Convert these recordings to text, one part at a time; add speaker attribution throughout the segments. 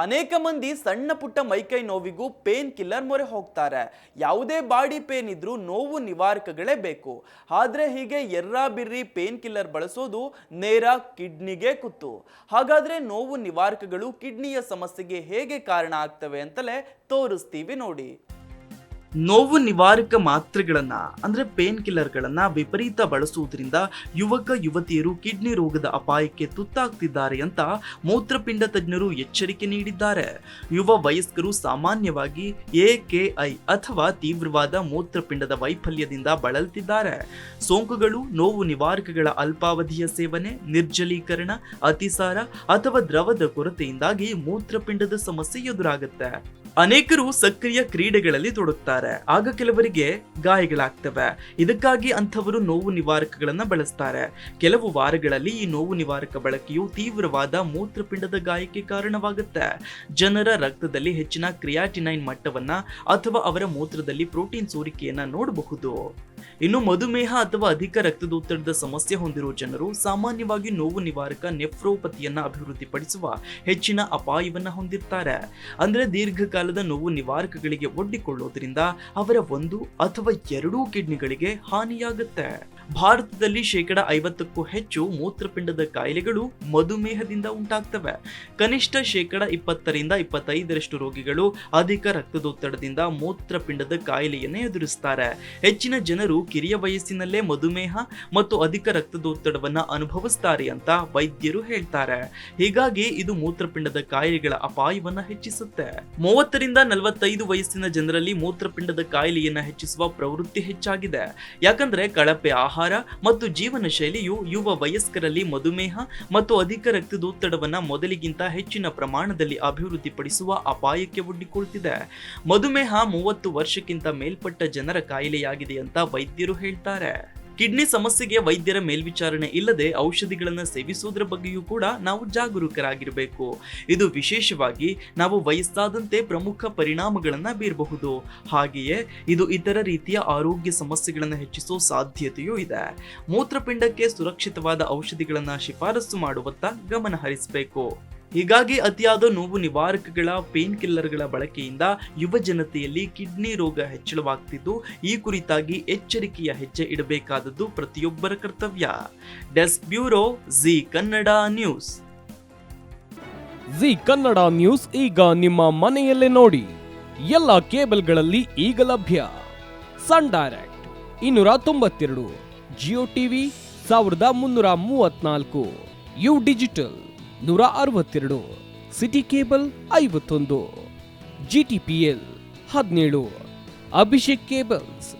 Speaker 1: ಅನೇಕ ಮಂದಿ ಸಣ್ಣ ಪುಟ್ಟ ಮೈಕೈ ನೋವಿಗೂ ಪೇನ್ ಕಿಲ್ಲರ್ ಮೊರೆ ಹೋಗ್ತಾರೆ. ಯಾವುದೇ ಬಾಡಿ ಪೇನ್ ಇದ್ರೂ ನೋವು ನಿವಾರಕಗಳೇ ಬೇಕು. ಆದ್ರೆ ಹೀಗೆ ಎರ್ರಾಬಿರ್ರಿ ಪೇನ್ ಕಿಲ್ಲರ್ ಬಳಸೋದು ನೇರ ಕಿಡ್ನಿಗೆ ಕುತ್ತು. ಹಾಗಾದ್ರೆ ನೋವು ನಿವಾರಕಗಳು ಕಿಡ್ನಿಯ ಸಮಸ್ಯೆಗೆ ಹೇಗೆ ಕಾರಣ ಆಗ್ತವೆ ಅಂತಲೇ ತೋರಿಸ್ತೀವಿ ನೋಡಿ. ನೋವು ನಿವಾರಕ ಮಾತ್ರೆಗಳನ್ನ ಅಂದ್ರೆ ಪೇನ್ ಕಿಲ್ಲರ್ಗಳನ್ನ ವಿಪರೀತ ಬಳಸುವುದರಿಂದ ಯುವಕ ಯುವತಿಯರು ಕಿಡ್ನಿ ರೋಗದ ಅಪಾಯಕ್ಕೆ ತುತ್ತಾಗ್ತಿದ್ದಾರೆ ಅಂತ ಮೂತ್ರಪಿಂಡ ತಜ್ಞರು ಎಚ್ಚರಿಕೆ ನೀಡಿದ್ದಾರೆ. ಯುವ ವಯಸ್ಕರು ಸಾಮಾನ್ಯವಾಗಿ AKI ಅಥವಾ ತೀವ್ರವಾದ ಮೂತ್ರಪಿಂಡದ ವೈಫಲ್ಯದಿಂದ ಬಳಲ್ತಿದ್ದಾರೆ. ಸೋಂಕುಗಳು, ನೋವು ನಿವಾರಕಗಳ ಅಲ್ಪಾವಧಿಯ ಸೇವನೆ, ನಿರ್ಜಲೀಕರಣ, ಅತಿಸಾರ ಅಥವಾ ದ್ರವದ ಕೊರತೆಯಿಂದಾಗಿ ಮೂತ್ರಪಿಂಡದ ಸಮಸ್ಯೆ ಎದುರಾಗುತ್ತೆ. ಅನೇಕರು ಸಕ್ರಿಯ ಕ್ರೀಡೆಗಳಲ್ಲಿ ತೊಡಗುತ್ತಾರೆ, ಆಗ ಕೆಲವರಿಗೆ ಗಾಯಗಳಾಗ್ತವೆ. ಇದಕ್ಕಾಗಿ ಅಂಥವರು ನೋವು ನಿವಾರಕಗಳನ್ನ ಬಳಸ್ತಾರೆ. ಕೆಲವು ವಾರಗಳಲ್ಲಿ ಈ ನೋವು ನಿವಾರಕ ಬಳಕೆಯು ತೀವ್ರವಾದ ಮೂತ್ರಪಿಂಡದ ಗಾಯಕ್ಕೆ ಕಾರಣವಾಗುತ್ತೆ. ಜನರ ರಕ್ತದಲ್ಲಿ ಹೆಚ್ಚಿನ ಕ್ರಿಯಾಟಿನೈನ್ ಮಟ್ಟವನ್ನ ಅಥವಾ ಅವರ ಮೂತ್ರದಲ್ಲಿ ಪ್ರೋಟೀನ್ ಸೋರಿಕೆಯನ್ನ ನೋಡಬಹುದು. ಇನ್ನು ಮಧುಮೇಹ ಅಥವಾ ಅಧಿಕ ರಕ್ತದೊತ್ತಡದ ಸಮಸ್ಯೆ ಹೊಂದಿರುವ ಜನರು ಸಾಮಾನ್ಯವಾಗಿ ನೋವು ನಿವಾರಕ ನೆಫ್ರೋಪತಿಯನ್ನ ಅಭಿವೃದ್ಧಿಪಡಿಸುವ ಹೆಚ್ಚಿನ ಅಪಾಯವನ್ನ ಹೊಂದಿರ್ತಾರೆ. ಅಂದ್ರೆ ದೀರ್ಘಕಾಲದ ನೋವು ನಿವಾರಕಗಳಿಗೆ ಒಡ್ಡಿಕೊಳ್ಳೋದ್ರಿಂದ ಅವರ 1 ಅಥವಾ 2 ಕಿಡ್ನಿಗಳಿಗೆ ಹಾನಿಯಾಗುತ್ತೆ. ಭಾರತದಲ್ಲಿ 50%ಕ್ಕೂ ಹೆಚ್ಚು ಮೂತ್ರಪಿಂಡದ ಕಾಯಿಲೆಗಳು ಮಧುಮೇಹದಿಂದ ಉಂಟಾಗ್ತವೆ. ಕನಿಷ್ಠ 20% ರಿಂದ 25% ರೋಗಿಗಳು ಅಧಿಕ ರಕ್ತದೊತ್ತಡದಿಂದ ಮೂತ್ರಪಿಂಡದ ಕಾಯಿಲೆಯನ್ನೇ ಎದುರಿಸ್ತಾರೆ. ಹೆಚ್ಚಿನ ಜನರು ಕಿರಿಯ ವಯಸ್ಸಿನಲ್ಲೇ ಮಧುಮೇಹ ಮತ್ತು ಅಧಿಕ ರಕ್ತದೊತ್ತಡವನ್ನ ಅನುಭವಿಸ್ತಾರೆ ಅಂತ ವೈದ್ಯರು ಹೇಳ್ತಾರೆ. ಹೀಗಾಗಿ ಇದು ಮೂತ್ರಪಿಂಡದ ಕಾಯಿಲೆಗಳ ಅಪಾಯವನ್ನ ಹೆಚ್ಚಿಸುತ್ತೆ. 30 ರಿಂದ 45 ವಯಸ್ಸಿನ ಜನರಲ್ಲಿ ಮೂತ್ರಪಿಂಡದ ಕಾಯಿಲೆಯನ್ನ ಹೆಚ್ಚಿಸುವ ಪ್ರವೃತ್ತಿ ಹೆಚ್ಚಾಗಿದೆ. ಯಾಕಂದ್ರೆ ಕಳಪೆ ಆಹಾರ ಮತ್ತು ಜೀವನ ಶೈಲಿಯು ಯುವ ವಯಸ್ಕರಲ್ಲಿ ಮಧುಮೇಹ ಮತ್ತು ಅಧಿಕ ರಕ್ತದೊತ್ತಡವನ್ನ ಮೊದಲಿಗಿಂತ ಹೆಚ್ಚಿನ ಪ್ರಮಾಣದಲ್ಲಿ ಅಭಿವೃದ್ಧಿಪಡಿಸುವ ಅಪಾಯಕ್ಕೆ ಒಡ್ಡಿಕೊಳ್ತಿದೆ. ಮಧುಮೇಹ 30 ವರ್ಷಕ್ಕಿಂತ ಮೇಲ್ಪಟ್ಟ ಜನರ ಕಾಯಿಲೆಯಾಗಿದೆ ಅಂತ ವೈದ್ಯರು ಹೇಳ್ತಾರೆ. ಕಿಡ್ನಿ ಸಮಸ್ಯೆಗೆ ವೈದ್ಯರ ಮೇಲ್ವಿಚಾರಣೆ ಇಲ್ಲದೆ ಔಷಧಿಗಳನ್ನು ಸೇವಿಸುವುದರ ಬಗ್ಗೆಯೂ ಕೂಡ ನಾವು ಜಾಗರೂಕರಾಗಿರಬೇಕು. ಇದು ವಿಶೇಷವಾಗಿ ನಾವು ವಯಸ್ಸಾದಂತೆ ಪ್ರಮುಖ ಪರಿಣಾಮಗಳನ್ನು ಬೀರಬಹುದು. ಹಾಗೆಯೇ ಇದು ಇತರ ರೀತಿಯ ಆರೋಗ್ಯ ಸಮಸ್ಯೆಗಳನ್ನು ಹೆಚ್ಚಿಸುವ ಸಾಧ್ಯತೆಯೂ ಇದೆ. ಮೂತ್ರಪಿಂಡಕ್ಕೆ ಸುರಕ್ಷಿತವಾದ ಔಷಧಿಗಳನ್ನು ಶಿಫಾರಸು ಮಾಡುವತ್ತ ಗಮನ ಹರಿಸಬೇಕು. ಹೀಗಾಗಿ ಅತಿಯಾದ ನೋವು ನಿವಾರಕಗಳ ಪೇನ್ ಕಿಲ್ಲರ್ಗಳ ಬಳಕೆಯಿಂದ ಯುವ ಜನತೆಯಲ್ಲಿ ಕಿಡ್ನಿ ರೋಗ ಹೆಚ್ಚಳವಾಗ್ತಿದ್ದು, ಈ ಕುರಿತಾಗಿ ಎಚ್ಚರಿಕೆಯ ಹೆಜ್ಜೆ ಇಡಬೇಕಾದದ್ದು ಪ್ರತಿಯೊಬ್ಬರ ಕರ್ತವ್ಯ. Desk bureau, Zee Kannada news.
Speaker 2: Zee Kannada news ಈಗ ನಿಮ್ಮ ಮನೆಯಲ್ಲೇ ನೋಡಿ. ಎಲ್ಲ ಕೇಬಲ್ಗಳಲ್ಲಿ ಈಗ ಲಭ್ಯ. Sun Direct 292, Jio TV 1334, U digital 162, city cable 51, GTPL 17, Abhishek cables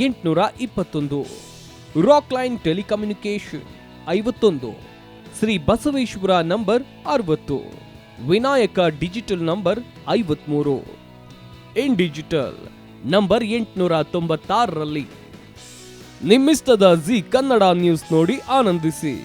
Speaker 2: 821, Rockline telecommunication 51, Shri Basaveshwara number 60, Vinayaka digital number 53, in digital number 896ರಲ್ಲಿ. ನಿಮ್ಮಿಷ್ಟದ ಜಿ ಕನ್ನಡ ನ್ಯೂಸ್ ನೋಡಿ ಆನಂದಿಸಿ.